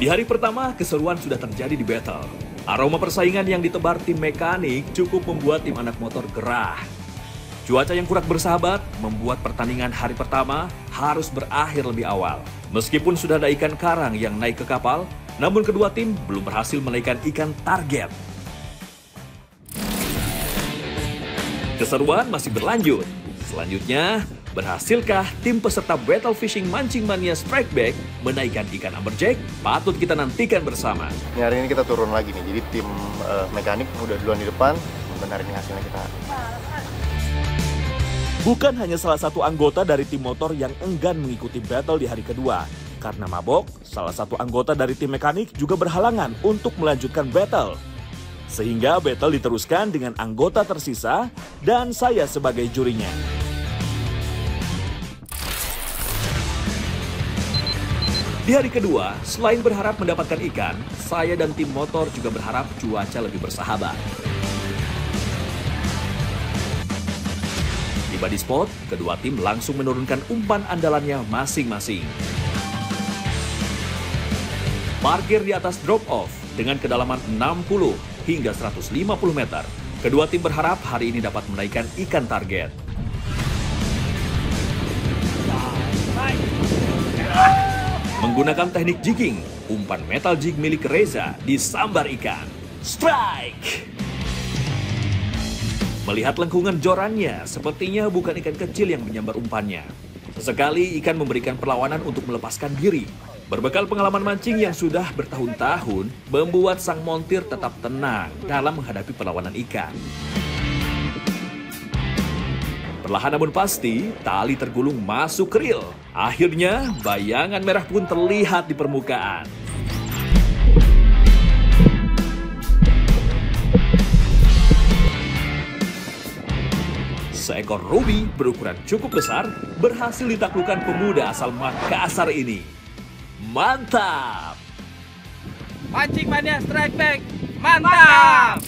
Di hari pertama, keseruan sudah terjadi di battle. Aroma persaingan yang ditebar tim mekanik cukup membuat tim anak motor gerah. Cuaca yang kurang bersahabat membuat pertandingan hari pertama harus berakhir lebih awal. Meskipun sudah ada ikan karang yang naik ke kapal, namun kedua tim belum berhasil menaikkan ikan target. Keseruan masih berlanjut. Selanjutnya, berhasilkah tim peserta Battle Fishing Mancing Mania Strikeback menaikkan ikan amberjack? Patut kita nantikan bersama. Hari ini kita turun lagi nih, jadi tim mekanik udah duluan di depan. Benar ini hasilnya kita. Bukan hanya salah satu anggota dari tim motor yang enggan mengikuti battle di hari kedua. Karena mabok, salah satu anggota dari tim mekanik juga berhalangan untuk melanjutkan battle. Sehingga battle diteruskan dengan anggota tersisa dan saya sebagai jurinya. Di hari kedua, selain berharap mendapatkan ikan, saya dan tim motor juga berharap cuaca lebih bersahabat. Tiba di spot, kedua tim langsung menurunkan umpan andalannya masing-masing. Parkir di atas drop-off dengan kedalaman 60 hingga 150 meter. Kedua tim berharap hari ini dapat menaikkan ikan target. Menggunakan teknik jigging, umpan metal jig milik Reza disambar ikan. Strike! Melihat lengkungan jorannya, sepertinya bukan ikan kecil yang menyambar umpannya. Sesekali ikan memberikan perlawanan untuk melepaskan diri. Berbekal pengalaman mancing yang sudah bertahun-tahun, membuat sang montir tetap tenang dalam menghadapi perlawanan ikan. Perlahan namun pasti, tali tergulung masuk reel. Akhirnya, bayangan merah pun terlihat di permukaan. Seekor ruby berukuran cukup besar berhasil ditaklukkan pemuda asal Makassar ini. Mantap! Mancing Mania Strikeback, mantap!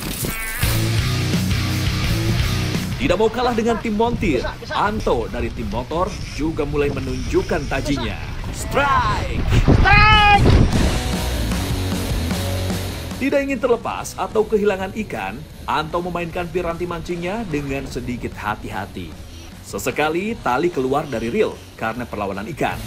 Tidak mau kalah dengan tim montir, Anto dari tim motor juga mulai menunjukkan tajinya. Strike! Strike! Tidak ingin terlepas atau kehilangan ikan, Anto memainkan piranti mancingnya dengan sedikit hati-hati. Sesekali tali keluar dari reel karena perlawanan ikan.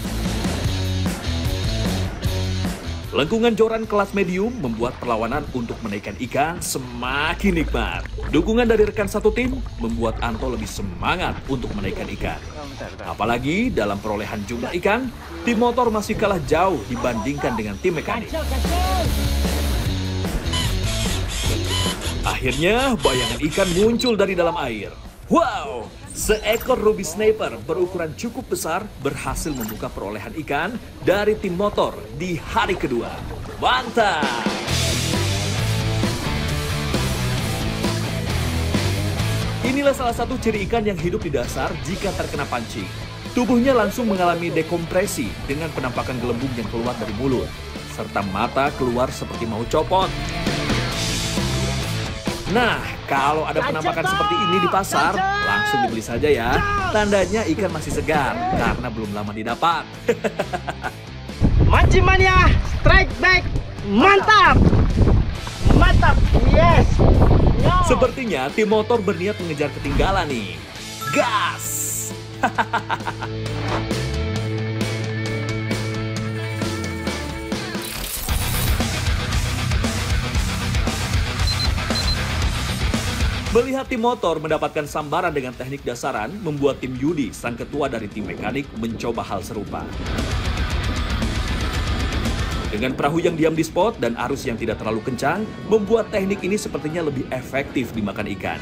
Lengkungan joran kelas medium membuat perlawanan untuk menaikkan ikan semakin nikmat. Dukungan dari rekan satu tim membuat Anto lebih semangat untuk menaikkan ikan. Apalagi dalam perolehan jumlah ikan, tim motor masih kalah jauh dibandingkan dengan tim mekanik. Akhirnya bayangan ikan muncul dari dalam air. Wow! Seekor ruby sniper berukuran cukup besar berhasil membuka perolehan ikan dari tim motor di hari kedua. Mantap! Inilah salah satu ciri ikan yang hidup di dasar jika terkena pancing. Tubuhnya langsung mengalami dekompresi dengan penampakan gelembung yang keluar dari mulut, serta mata keluar seperti mau copot. Nah, kalau ada penampakan seperti ini di pasar, langsung dibeli saja ya. Tandanya ikan masih segar, karena belum lama didapat. Mancing Mania Strikeback, mantap! Mantap, yes! Sepertinya tim motor berniat mengejar ketinggalan nih. Gas! Melihat tim motor mendapatkan sambaran dengan teknik dasaran, membuat tim Yudi, sang ketua dari tim mekanik, mencoba hal serupa. Dengan perahu yang diam di spot dan arus yang tidak terlalu kencang, membuat teknik ini sepertinya lebih efektif dimakan ikan.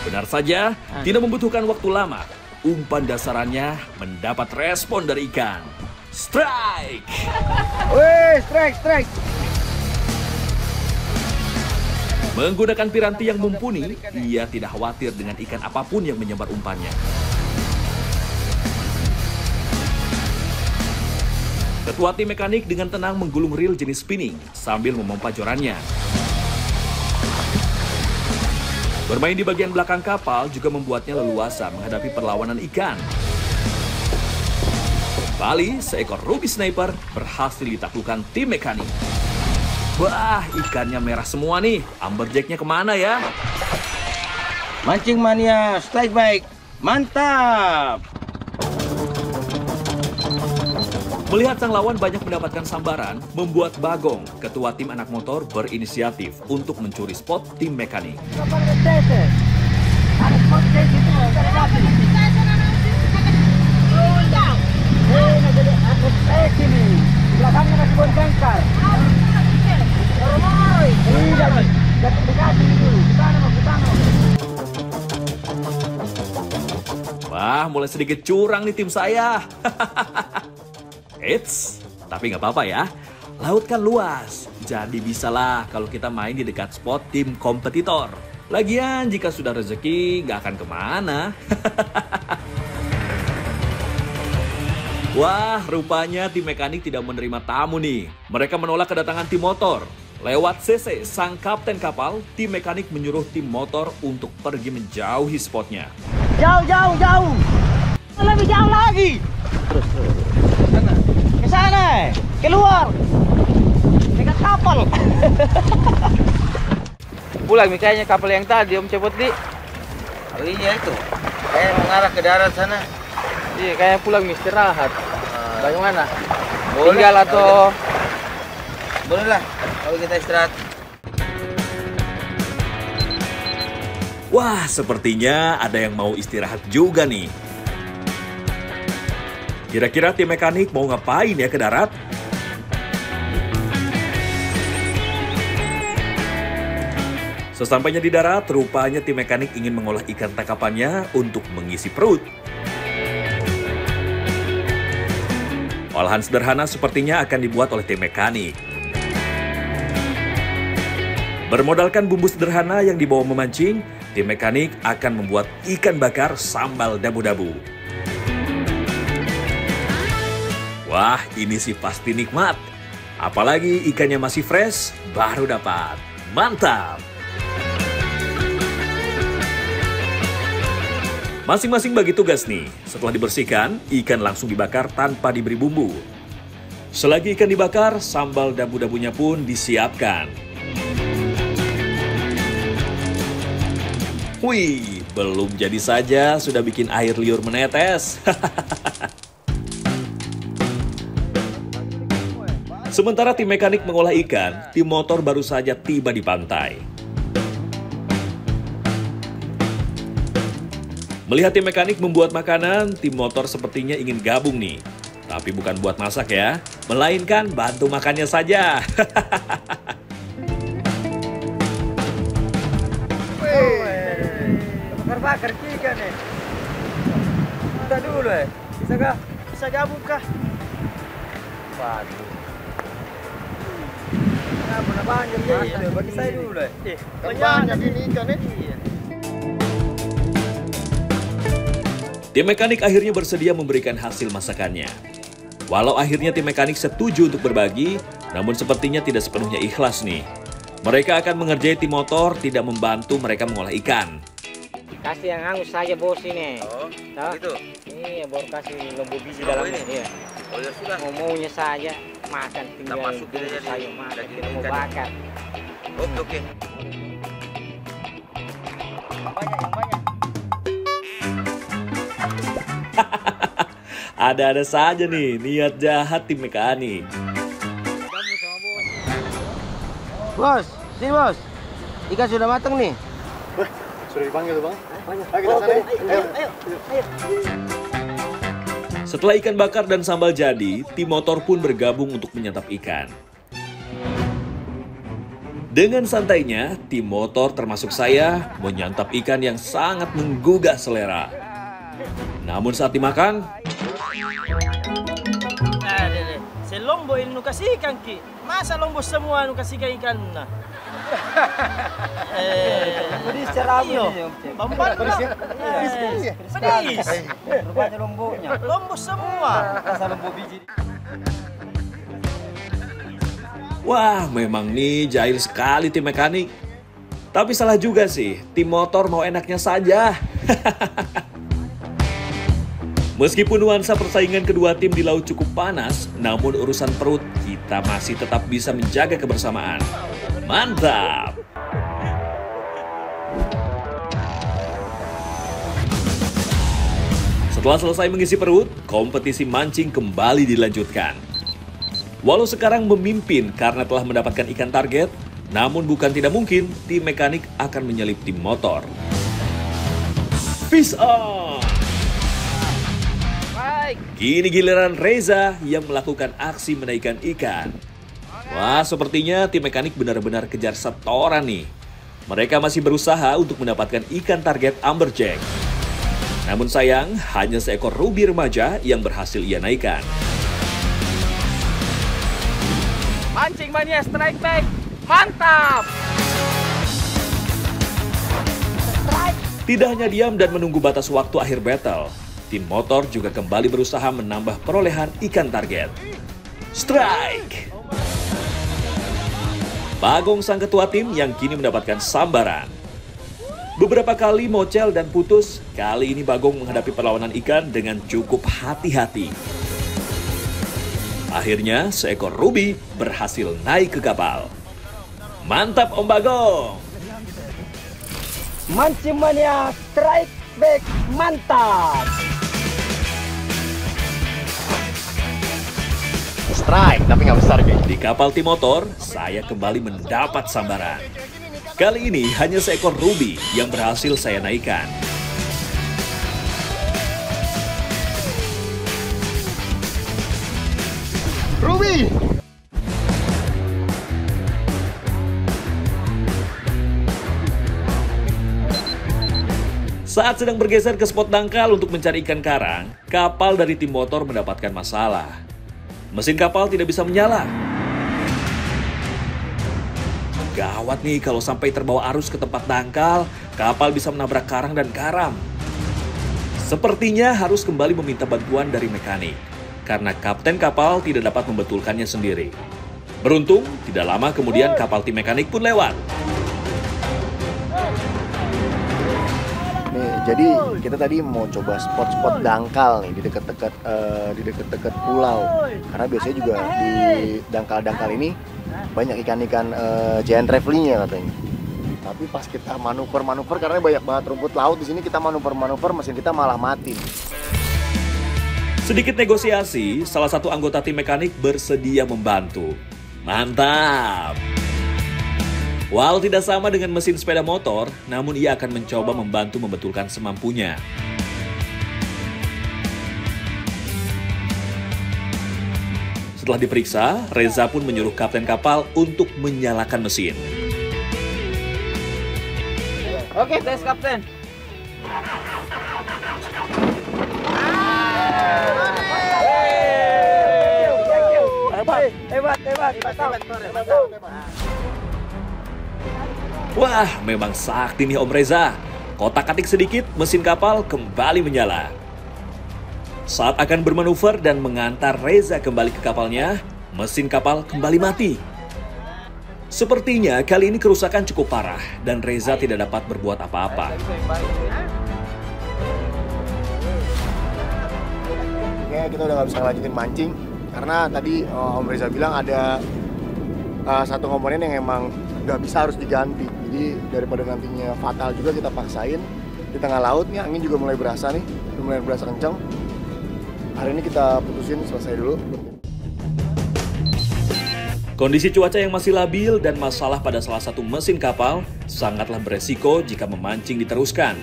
Benar saja, tidak membutuhkan waktu lama. Umpan dasarannya mendapat respon dari ikan. Strike! Wih, strike! Menggunakan piranti yang mumpuni, ia tidak khawatir dengan ikan apapun yang menyebar umpannya. Ketua tim mekanik dengan tenang menggulung reel jenis spinning sambil memompa jorannya. Bermain di bagian belakang kapal juga membuatnya leluasa menghadapi perlawanan ikan. Kembali, seekor ruby sniper berhasil ditaklukkan tim mekanik. Wah, ikannya merah semua nih. Amberjacknya kemana ya? Mancing mania, strike back. Mantap. Melihat sang lawan banyak mendapatkan sambaran, membuat Bagong, ketua tim anak motor, berinisiatif untuk mencuri spot tim mekanik. Wah, mulai sedikit curang nih tim saya. Eits, tapi nggak apa-apa ya. Laut kan luas, jadi bisalah kalau kita main di dekat spot tim kompetitor. Lagian jika sudah rezeki, nggak akan kemana. Wah, rupanya tim mekanik tidak menerima tamu nih. Mereka menolak kedatangan tim motor. Lewat CC, sang kapten kapal, tim mekanik menyuruh tim motor untuk pergi menjauhi spotnya. Jauh. Lebih jauh lagi. Ke sana. Keluar. Dekat kapal. Pulang nih kayaknya kapal yang tadi Om Cepot di. Oh iya itu. Kayak mengarah ke darat sana. Iya, kayak pulang istirahat. Bagaimana? Boleh. Tinggal atau Boleh lah kalau kita istirahat. Wah, sepertinya ada yang mau istirahat juga nih. Kira-kira tim mekanik mau ngapain ya ke darat? Sesampainya di darat, rupanya tim mekanik ingin mengolah ikan tangkapannya untuk mengisi perut. Olahan sederhana sepertinya akan dibuat oleh tim mekanik. Bermodalkan bumbu sederhana yang dibawa memancing, tim mekanik akan membuat ikan bakar sambal dabu-dabu. Wah, ini sih pasti nikmat. Apalagi ikannya masih fresh, baru dapat. Mantap! Masing-masing bagi tugas nih. Setelah dibersihkan, ikan langsung dibakar tanpa diberi bumbu. Selagi ikan dibakar, sambal dabu-dabunya pun disiapkan. Wih, belum jadi saja sudah bikin air liur menetes. Sementara tim mekanik mengolah ikan, tim motor baru saja tiba di pantai. Melihat tim mekanik membuat makanan, tim motor sepertinya ingin gabung nih. Tapi bukan buat masak ya, melainkan bantu makannya saja. Bakar ikan nih. Kita dulu ya. Bisa kah? Bisa gabung kah? Waduh. Nah, benar banyak ya. Bagi saya dulu ya. Banyak ini ikan ya. Tim mekanik akhirnya bersedia memberikan hasil masakannya. Walau akhirnya tim mekanik setuju untuk berbagi, namun sepertinya tidak sepenuhnya ikhlas nih. Mereka akan mengerjai tim motor tidak membantu mereka mengolah ikan. kasih yang hangus saja bos ini. Oh, Tahu? gitu. Iya, baru kasih lembu biji dalamnya. Iya. Oh ya sudah. Maunya saja makan tinggal masukin bumbu aja nih, sayur makan daging tidak mau ikan. bakar. Oke. Banyak yang banyak. Ada-ada saja nih niat jahat tim mekanik. Bos, sini bos. Ikan sudah matang nih. Sudah dipanggil bang? Ayo kita sana. Ayo. Setelah ikan bakar dan sambal jadi, tim motor pun bergabung untuk menyantap ikan. Dengan santainya, tim motor termasuk saya menyantap ikan yang sangat menggugah selera. Namun saat dimakan, Se lombo ini kasih ikan ki. Masa lombo semua kasih ikan nah. Pedis cara Iyo, bambat Pedis ya? pedis. Rupanya lombonya. Lombo semua. Rasa lombo biji. wah memang nih jahil sekali tim mekanik. Tapi salah juga sih, tim motor mau enaknya saja. Meskipun nuansa persaingan kedua tim di laut cukup panas, namun urusan perut kita masih tetap bisa menjaga kebersamaan. Mantap! Setelah selesai mengisi perut, kompetisi mancing kembali dilanjutkan. Walau sekarang memimpin karena telah mendapatkan ikan target, namun bukan tidak mungkin tim mekanik akan menyelip tim motor. Fish on! Kini giliran Reza yang melakukan aksi menaikkan ikan. Wah, sepertinya tim mekanik benar-benar kejar setoran nih. Mereka masih berusaha untuk mendapatkan ikan target amberjack. Namun sayang, hanya seekor ruby remaja yang berhasil ia naikkan. Mancing mania strike back. Mantap! Tidak hanya diam dan menunggu batas waktu akhir battle, tim motor juga kembali berusaha menambah perolehan ikan target. Strike! Bagong sang ketua tim yang kini mendapatkan sambaran. Beberapa kali mocel dan putus, kali ini Bagong menghadapi perlawanan ikan dengan cukup hati-hati. Akhirnya, seekor ruby berhasil naik ke kapal. Mantap Om Bagong! Mancing mania strike back mantap. Strike, tapi nggak besar guys. Di kapal tim motor, saya kembali mendapat sambaran. Kali ini hanya seekor ruby yang berhasil saya naikkan. Ruby! Saat sedang bergeser ke spot dangkal untuk mencari ikan karang, kapal dari tim motor mendapatkan masalah. Mesin kapal tidak bisa menyala. Gawat nih kalau sampai terbawa arus ke tempat dangkal, kapal bisa menabrak karang dan karam. Sepertinya harus kembali meminta bantuan dari mekanik, karena kapten kapal tidak dapat membetulkannya sendiri. Beruntung, tidak lama kemudian kapal tim mekanik pun lewat. Nih, jadi kita tadi mau coba spot-spot dangkal nih di dekat-dekat pulau. Karena biasanya juga di dangkal-dangkal ini banyak ikan-ikan giant ravelingnya katanya. Tapi pas kita manuver karena banyak banget rumput laut di sini, kita manuver mesin kita malah mati. Sedikit negosiasi, salah satu anggota tim mekanik bersedia membantu. Mantap! Walau tidak sama dengan mesin sepeda motor, namun ia akan mencoba membantu membetulkan semampunya. Setelah diperiksa, Reza pun menyuruh kapten kapal untuk menyalakan mesin. Oke, tes kapten. Hebat. Wah, memang sakti nih Om Reza. Kotak-katik sedikit, mesin kapal kembali menyala. Saat akan bermanuver dan mengantar Reza kembali ke kapalnya, mesin kapal kembali mati. Sepertinya kali ini kerusakan cukup parah dan Reza tidak dapat berbuat apa-apa. Kayaknya kita udah nggak bisa lanjutin mancing karena tadi Om Reza bilang ada satu komponen yang emang nggak bisa, harus diganti. Jadi daripada nantinya fatal juga, kita paksain di tengah laut nih, angin juga mulai berasa nih, mulai berasa kencang. Hari ini kita putusin, selesai dulu. Kondisi cuaca yang masih labil dan masalah pada salah satu mesin kapal sangatlah beresiko jika memancing diteruskan.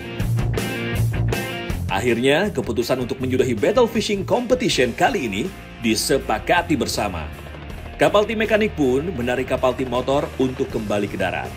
Akhirnya, keputusan untuk menyudahi battle fishing competition kali ini disepakati bersama. Kapal tim mekanik pun menarik kapal tim motor untuk kembali ke darat.